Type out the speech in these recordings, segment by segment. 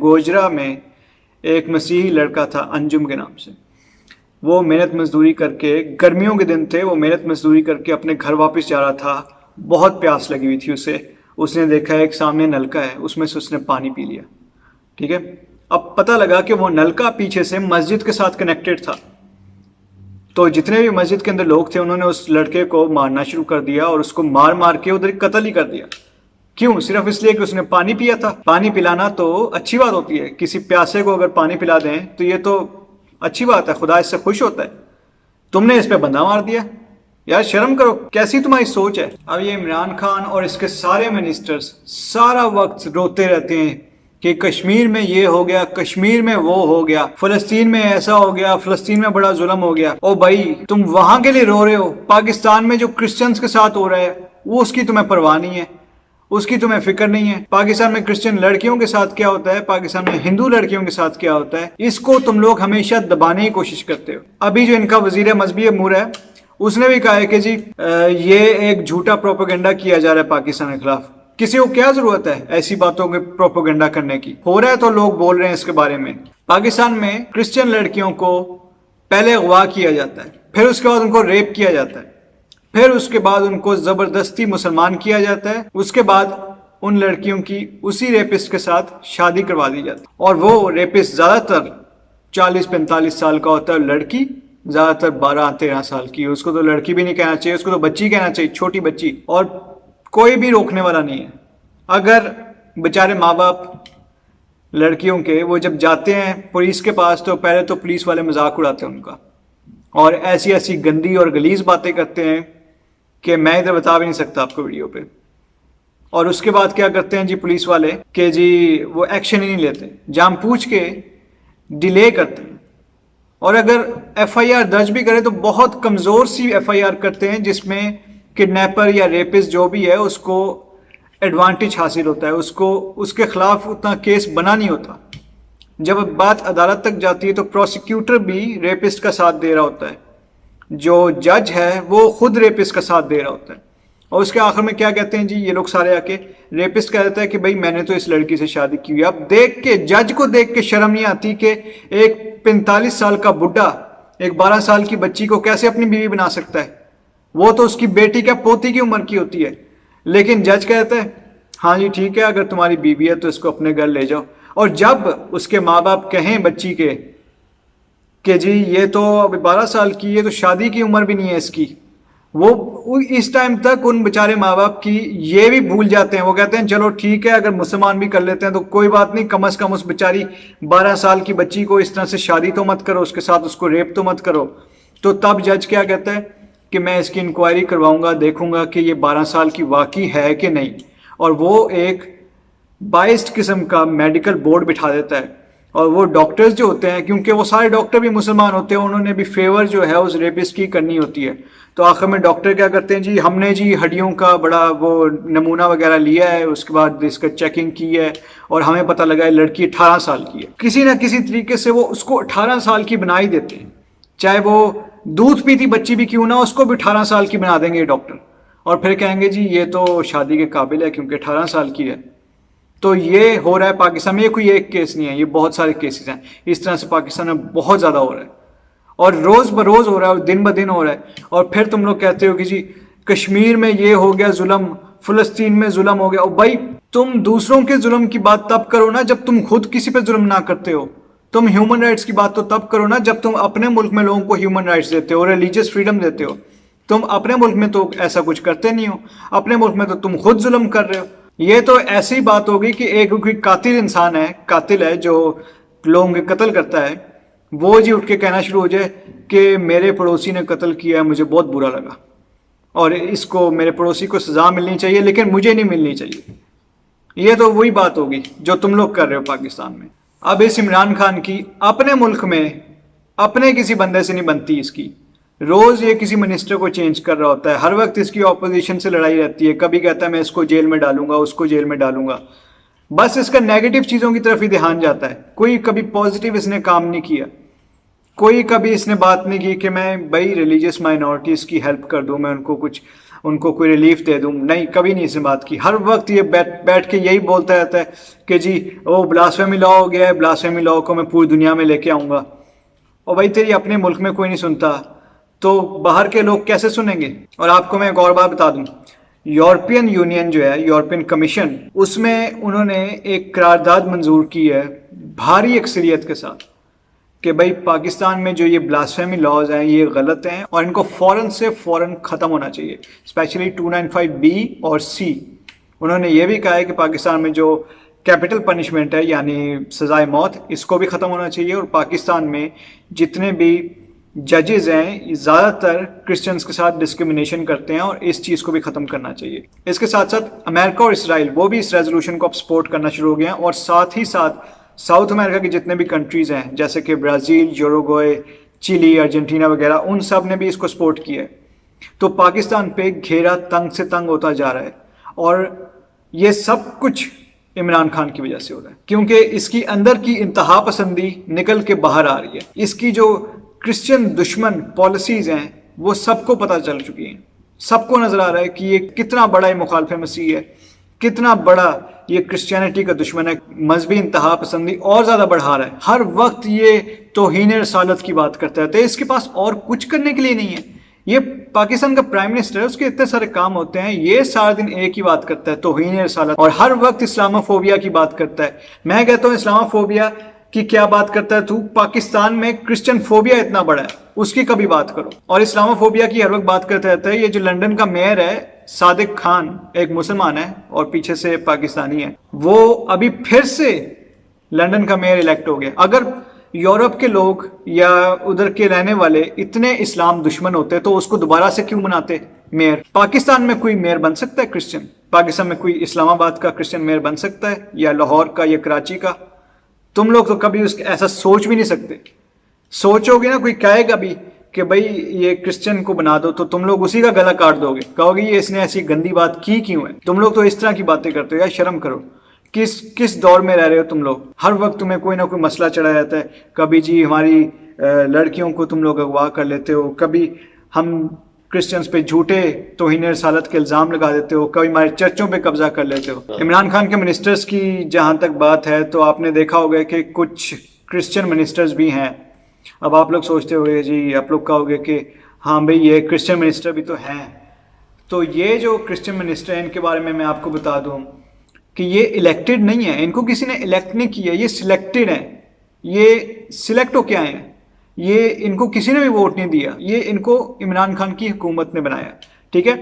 گوجرا میں ایک مسیحی لڑکا تھا انجم کے نام سے. وہ محنت مزدوری کر کے، گرمیوں کے دن تھے، وہ محنت مزدوری کر کے اپنے گھر واپس جا رہا تھا. بہت پیاس لگی ہوئی تھی اسے. اس نے دیکھا ایک سامنے نلکا ہے، اس میں سے اس نے پانی پی لیا. ٹھیک ہے، اب پتہ لگا کہ وہ نلکا پیچھے سے مسجد کے ساتھ کنیکٹڈ تھا. تو جتنے بھی مسجد کے اندر لوگ تھے انہوں نے اس لڑکے کو مارنا شروع کر دیا اور اس کو مار مار کے ادھر قتل ہی کر دیا. کیوں؟ صرف اس لیے کہ اس نے پانی پیا تھا. پانی پلانا تو اچھی بات ہوتی ہے، کسی پیاسے کو اگر پانی پلا دیں تو یہ تو اچھی بات ہے، خدا اس سے خوش ہوتا ہے. تم نے اس پہ بندہ مار دیا. یار شرم کرو، کیسی تمہاری سوچ ہے. اب یہ عمران خان اور اس کے سارے منسٹرز سارا وقت روتے رہتے ہیں کہ کشمیر میں یہ ہو گیا، کشمیر میں وہ ہو گیا، فلسطین میں ایسا ہو گیا، فلسطین میں بڑا ظلم ہو گیا. او بھائی تم وہاں کے لیے رو رہے ہو، پاکستان میں جو کرسچنز کے ساتھ ہو رہا ہے وہ اس کی تمہیں پرواہ نہیں ہے، اس کی تمہیں فکر نہیں ہے. پاکستان میں کرسچن لڑکیوں کے ساتھ کیا ہوتا ہے، پاکستان میں ہندو لڑکیوں کے ساتھ کیا ہوتا ہے، اس کو تم لوگ ہمیشہ دبانے کی کوشش کرتے ہو. ابھی جو ان کا وزیر مذہبی امور ہے اس نے بھی کہا ہے کہ جی یہ ایک جھوٹا پروپیگنڈا کیا جا رہا ہے پاکستان کے خلاف. کسی کو کیا ضرورت ہے ایسی باتوں کے پروپیگنڈا کرنے کی؟ ہو رہا ہے تو لوگ بول رہے ہیں اس کے بارے میں. پاکستان میں کرسچن لڑکیوں کو پہلے اغوا کیا جاتا ہے، پھر اس کے بعد ان کو ریپ کیا جاتا ہے، پھر اس کے بعد ان کو زبردستی مسلمان کیا جاتا ہے، اس کے بعد ان لڑکیوں کی اسی ریپسٹ کے ساتھ شادی کروا دی جاتی ہے. اور وہ ریپسٹ زیادہ تر 40-45 سال کا ہوتا ہے، لڑکی زیادہ تر 12-13 سال کی. اس کو تو لڑکی بھی نہیں کہنا چاہیے، اس کو تو بچی کہنا چاہیے، چھوٹی بچی. اور کوئی بھی روکنے والا نہیں ہے. اگر بیچارے ماں باپ لڑکیوں کے وہ جب جاتے ہیں پولیس کے پاس تو پہلے تو پولیس والے مذاق اڑاتے ہیں ان کا اور ایسی ایسی گندی اور غلیظ باتیں کرتے ہیں کہ میں ادھر بتا بھی نہیں سکتا آپ کو ویڈیو پہ. اور اس کے بعد کیا کرتے ہیں جی پولیس والے کہ جی وہ ایکشن ہی نہیں لیتے، جان پوچھ کے ڈیلے کرتے ہیں. اور اگر ایف آئی آر درج بھی کرے تو بہت کمزور سی ایف آئی آر کرتے ہیں جس میں کڈنیپر یا ریپسٹ جو بھی ہے اس کو ایڈوانٹیج حاصل ہوتا ہے، اس کو اس کے خلاف اتنا کیس بنا نہیں ہوتا. جب بات عدالت تک جاتی ہے تو پروسیکیوٹر بھی ریپسٹ کا ساتھ دے رہا ہوتا ہے، جو جج ہے وہ خود ریپسٹ کا ساتھ دے رہا ہوتا ہے. اور اس کے آخر میں کیا کہتے ہیں جی یہ لوگ سارے آ کے، ریپسٹ کہہ دیتا ہے کہ بھائی میں نے تو اس لڑکی سے شادی کی ہوئی. اب دیکھ کے جج کو دیکھ کے شرم نہیں آتی کہ ایک 45 سال کا بڈھا ایک 12 سال کی بچی کو کیسے اپنی بیوی بنا سکتا ہے؟ وہ تو اس کی بیٹی کا پوتی کی عمر کی ہوتی ہے. لیکن جج کہتا ہے ہاں جی ٹھیک ہے، اگر تمہاری بیوی ہے تو اس کو اپنے گھر لے جاؤ. اور جب اس کے ماں باپ کہیں بچی کے کہ جی یہ تو ابھی 12 سال کی ہے تو شادی کی عمر بھی نہیں ہے اس کی، وہ اس ٹائم تک ان بیچارے ماں باپ کی یہ بھی بھول جاتے ہیں. وہ کہتے ہیں چلو ٹھیک ہے اگر مسلمان بھی کر لیتے ہیں تو کوئی بات نہیں، کم از کم اس بیچاری 12 سال کی بچی کو اس طرح سے شادی تو مت کرو، اس کے ساتھ اس کو ریپ تو مت کرو. تو تب جج کیا کہتا ہے کہ میں اس کی انکوائری کرواؤں گا، دیکھوں گا کہ یہ 12 سال کی واقعی ہے کہ نہیں. اور وہ ایک بائسڈ قسم کا میڈیکل بورڈ بٹھا دیتا ہے. اور وہ ڈاکٹرز جو ہوتے ہیں، کیونکہ وہ سارے ڈاکٹر بھی مسلمان ہوتے ہیں، انہوں نے بھی فیور جو ہے اس ریپسٹ کی کرنی ہوتی ہے. تو آخر میں ڈاکٹر کیا کرتے ہیں جی ہم نے جی ہڈیوں کا بڑا وہ نمونہ وغیرہ لیا ہے، اس کے بعد اس کا چیکنگ کی ہے اور ہمیں پتہ لگا ہے لڑکی 18 سال کی ہے. کسی نہ کسی طریقے سے وہ اس کو 18 سال کی بنا ہی دیتے ہیں، چاہے وہ دودھ پیتی بچی بھی کیوں نہ، اس کو بھی 18 سال کی بنا دیں گے ڈاکٹر. اور پھر کہیں گے جی یہ تو شادی کے قابل ہے کیونکہ 18 سال کی ہے. تو یہ ہو رہا ہے پاکستان میں. یہ کوئی ایک کیس نہیں ہے، یہ بہت سارے کیسز ہیں. اس طرح سے پاکستان میں بہت زیادہ ہو رہا ہے اور روز بروز ہو رہا ہے اور دن بدن ہو رہا ہے. اور پھر تم لوگ کہتے ہو کہ جی کشمیر میں یہ ہو گیا ظلم، فلسطین میں ظلم ہو گیا. اور بھائی تم دوسروں کے ظلم کی بات تب کرو نا جب تم خود کسی پہ ظلم نہ کرتے ہو. تم ہیومن رائٹس کی بات تو تب کرو نا جب تم اپنے ملک میں لوگوں کو ہیومن رائٹس دیتے ہو، ریلیجیس فریڈم دیتے ہو. تم اپنے ملک میں تو ایسا کچھ کرتے نہیں ہو، اپنے ملک میں تو تم خود ظلم کر رہے ہو. یہ تو ایسی بات ہوگی کہ ایک کوئی قاتل انسان ہے، قاتل ہے جو لوگوں کے قتل کرتا ہے، وہ جی اٹھ کے کہنا شروع ہو جائے کہ میرے پڑوسی نے قتل کیا ہے، مجھے بہت برا لگا اور اس کو میرے پڑوسی کو سزا ملنی چاہیے لیکن مجھے نہیں ملنی چاہیے. یہ تو وہی بات ہوگی جو تم لوگ کر رہے ہو پاکستان میں. اب اس عمران خان کی اپنے ملک میں اپنے کسی بندے سے نہیں بنتی. اس کی روز یہ کسی منسٹر کو چینج کر رہا ہوتا ہے، ہر وقت اس کی اپوزیشن سے لڑائی رہتی ہے. کبھی کہتا ہے میں اس کو جیل میں ڈالوں گا، اس کو جیل میں ڈالوں گا. بس اس کا نیگیٹو چیزوں کی طرف ہی دھیان جاتا ہے. کوئی کبھی پازیٹیو اس نے کام نہیں کیا. کوئی کبھی اس نے بات نہیں کی کہ میں بھائی ریلیجیس مائنورٹیز کی ہیلپ کر دوں، میں ان کو کچھ ان کو کوئی ریلیف دے دوں. نہیں, کبھی نہیں اس نے بات کی. ہر وقت یہ بیٹھ کے یہی بولتا رہتا ہے کہ جی وہ بلاسفیمی لا ہو گیا ہے, بلاسفیمی لا کو میں پوری دنیا میں لے کے آؤں گا. اور بھائی تیری اپنے ملک میں کوئی نہیں سنتا تو باہر کے لوگ کیسے سنیں گے؟ اور آپ کو میں ایک اور بات بتا دوں, یورپین یونین جو ہے, یورپین کمیشن, اس میں انہوں نے ایک قرارداد منظور کی ہے بھاری اکثریت کے ساتھ کہ بھائی پاکستان میں جو یہ بلاسفیمی لاز ہیں یہ غلط ہیں اور ان کو فوراً سے فوراً ختم ہونا چاہیے, اسپیشلی 295B اور C. انہوں نے یہ بھی کہا ہے کہ پاکستان میں جو کیپٹل پنشمنٹ ہے یعنی سزائے موت, اس کو بھی ختم ہونا چاہیے, اور پاکستان میں جتنے بھی ججز ہیں زیادہ تر کرسچنس کے ساتھ ڈسکرمنیشن کرتے ہیں اور اس چیز کو بھی ختم کرنا چاہیے. اس کے ساتھ ساتھ امریکہ اور اسرائیل وہ بھی اس ریزولوشن کو اب سپورٹ کرنا شروع ہو گئے ہیں, اور ساتھ ہی ساتھ ساؤتھ امریکہ کے جتنے بھی کنٹریز ہیں جیسے کہ برازیل, یوروگوئے, چلی, ارجنٹینا وغیرہ, ان سب نے بھی اس کو سپورٹ کیا ہے. تو پاکستان پہ گھیرا تنگ سے تنگ ہوتا جا رہا ہے, اور یہ سب کچھ عمران خان کی وجہ سے ہو رہا ہے کیونکہ اس کی اندر کی انتہا پسندی نکل کے باہر آ رہی ہے. اس کی جو کرسچن دشمن پالیسیز ہیں وہ سب کو پتہ چل چکی ہیں, سب کو نظر آ رہا ہے کہ یہ کتنا بڑا مخالف مسیح ہے, کتنا بڑا یہ کرسچینٹی کا دشمن ہے. مذہبی انتہا پسندی اور زیادہ بڑھا رہا ہے, ہر وقت یہ توہین رسالت کی بات کرتا ہے. تو اس کے پاس اور کچھ کرنے کے لیے نہیں ہے. یہ پاکستان کا پرائم منسٹر ہے, اس کے اتنے سارے کام ہوتے ہیں, یہ سارا دن ایک ہی بات کرتا ہے, توہین رسالت, اور ہر وقت اسلاموفوبیا کی بات کرتا ہے. میں کہتا ہوں اسلاموفوبیا کی کیا بات کرتا ہے تو؟ پاکستان میں کرسچن فوبیا اتنا بڑا ہے, اس کی کبھی بات کرو. اور اسلاموفوبیا کی ہر وقت بات کرتا رہتا ہے. یہ جو لندن کا میئر ہے صادق خان, ایک مسلمان ہے اور پیچھے سے پاکستانی ہے, وہ ابھی پھر سے لندن کا میئر الیکٹ ہو گیا. اگر یورپ کے لوگ یا ادھر کے رہنے والے اتنے اسلام دشمن ہوتے تو اس کو دوبارہ سے کیوں بناتے میئر؟ پاکستان میں کوئی میئر بن سکتا ہے کرسچن؟ پاکستان میں کوئی اسلام آباد کا کرسچن میئر بن سکتا ہے, یا لاہور کا, یا کراچی کا؟ تم لوگ تو کبھی ایسا سوچ بھی نہیں سکتے. سوچو گے نا, کوئی کہے گا بھی کہ بھائی یہ کرسچن کو بنا دو, تو تم لوگ اسی کا گلا کاٹ دو گے, کہو گے یہ اس نے ایسی گندی بات کی کیوں ہے. تم لوگ تو اس طرح کی باتیں کرتے ہو, یا شرم کرو. کس دور میں رہ رہے ہو تم لوگ؟ ہر وقت تمہیں کوئی نہ کوئی مسئلہ چڑھا رہتا ہے. کبھی جی ہماری لڑکیوں کو تم لوگ اغوا کر لیتے ہو, کبھی ہم کرسچنس پہ جھوٹے توہین رسالت کے الزام لگا دیتے ہو, کبھی ہمارے چرچوں پہ قبضہ کر لیتے ہو. عمران خان کے منسٹرز کی جہاں تک بات ہے تو آپ نے دیکھا ہوگا کہ کچھ کرسچن منسٹرز بھی ہیں. اب آپ لوگ سوچتے ہوئے جی, آپ لوگ کہو گے کہ ہاں بھئی یہ کرسچن منسٹر بھی تو ہیں. تو یہ جو کرسچن منسٹر ہیں ان کے بارے میں آپ کو بتا دوں کہ یہ الیکٹڈ نہیں ہے, ان کو کسی نے الیکٹ نہیں کیا, یہ سلیکٹڈ ہیں. یہ سلیکٹ ہو کے آئے ہیں, یہ ان کو کسی نے بھی ووٹ نہیں دیا, یہ ان کو عمران خان کی حکومت نے بنایا, ٹھیک ہے.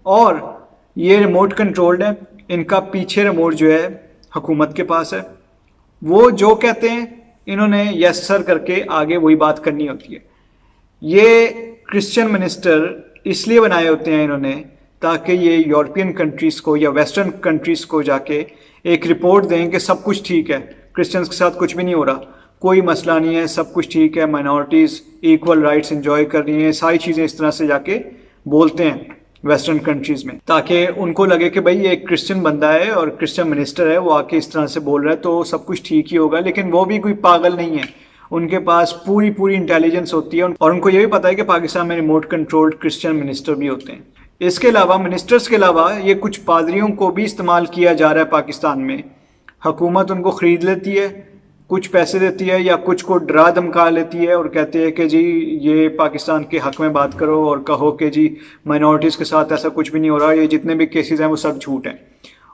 اور یہ ریموٹ کنٹرولڈ ہے, ان کا پیچھے ریموٹ جو ہے حکومت کے پاس ہے. وہ جو کہتے ہیں انہوں نے یس سر کر کے آگے وہی بات کرنی ہوتی ہے. یہ کرسچن منسٹر اس لیے بنائے ہوتے ہیں انہوں نے تاکہ یہ یورپین کنٹریز کو یا ویسٹرن کنٹریز کو جا کے ایک رپورٹ دیں کہ سب کچھ ٹھیک ہے, کرسچنس کے ساتھ کچھ بھی نہیں ہو رہا, کوئی مسئلہ نہیں ہے, سب کچھ ٹھیک ہے, مائنورٹیز ایکول رائٹس انجوائے کر رہی ہیں, ساری چیزیں اس طرح سے جا کے بولتے ہیں ویسٹرن کنٹریز میں, تاکہ ان کو لگے کہ بھائی یہ ایک کرسچن بندہ ہے اور کرسچن منسٹر ہے, وہ آ کے اس طرح سے بول رہا ہے تو سب کچھ ٹھیک ہی ہوگا. لیکن وہ بھی کوئی پاگل نہیں ہے, ان کے پاس پوری انٹیلیجنس ہوتی ہے, اور ان کو یہ بھی پتا ہے کہ پاکستان میں ریموٹ کنٹرولڈ کرسچن منسٹر بھی ہوتے ہیں. اس کے علاوہ منسٹرز کے علاوہ یہ کچھ پادریوں کو بھی استعمال کیا جا رہا ہے پاکستان میں. حکومت ان کو خرید لیتی ہے, کچھ پیسے دیتی ہے یا کچھ کو ڈرا دھمکا لیتی ہے اور کہتے ہیں کہ جی یہ پاکستان کے حق میں بات کرو اور کہو کہ جی مائنورٹیز کے ساتھ ایسا کچھ بھی نہیں ہو رہا, یہ جتنے بھی کیسز ہیں وہ سب جھوٹ ہیں.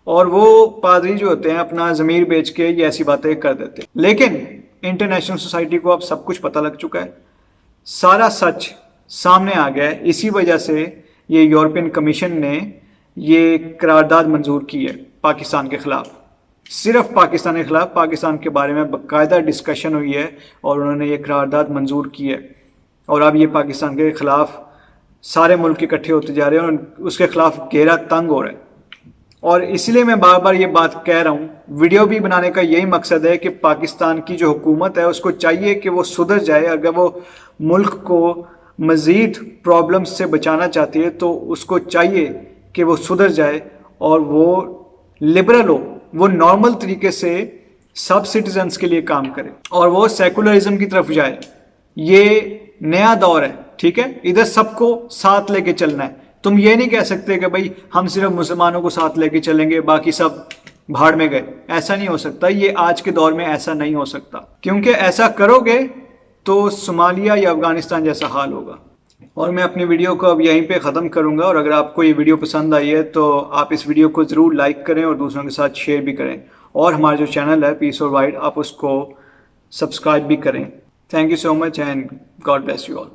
اور وہ پادری جو ہوتے ہیں اپنا ضمیر بیچ کے یہ ایسی باتیں کر دیتے ہیں. لیکن انٹرنیشنل سوسائٹی کو اب سب کچھ پتہ لگ چکا ہے, سارا سچ سامنے آ گیا ہے. اسی وجہ سے یہ یورپین کمیشن نے یہ قرارداد منظور کی ہے پاکستان کے خلاف, صرف پاکستان کے خلاف. پاکستان کے بارے میں باقاعدہ ڈسکشن ہوئی ہے اور انہوں نے یہ قرارداد منظور کی ہے, اور اب یہ پاکستان کے خلاف سارے ملک اکٹھے ہوتے جا رہے ہیں اور اس کے خلاف گھیرا تنگ ہو رہا ہے. اور اس لیے میں بار بار یہ بات کہہ رہا ہوں, ویڈیو بھی بنانے کا یہی مقصد ہے کہ پاکستان کی جو حکومت ہے اس کو چاہیے کہ وہ سدھر جائے. اگر وہ ملک کو مزید پرابلمز سے بچانا چاہتی ہے تو اس کو چاہیے کہ وہ سدھر جائے اور وہ لبرل ہو, وہ نارمل طریقے سے سب سٹیزنز کے لیے کام کرے اور وہ سیکولرزم کی طرف جائے. یہ نیا دور ہے, ٹھیک ہے, ادھر سب کو ساتھ لے کے چلنا ہے. تم یہ نہیں کہہ سکتے کہ بھائی ہم صرف مسلمانوں کو ساتھ لے کے چلیں گے، باقی سب بھاڑ میں گئے. ایسا نہیں ہو سکتا، یہ آج کے دور میں ایسا نہیں ہو سکتا، کیونکہ ایسا کرو گے تو صومالیہ یا افغانستان جیسا حال ہوگا. اور میں اپنی ویڈیو کو اب یہیں پہ ختم کروں گا، اور اگر آپ کو یہ ویڈیو پسند آئی ہے تو آپ اس ویڈیو کو ضرور لائک کریں اور دوسروں کے ساتھ شیئر بھی کریں، اور ہمارا جو چینل ہے پیس اور وائٹ آپ اس کو سبسکرائب بھی کریں. Thank you so much and God bless you all.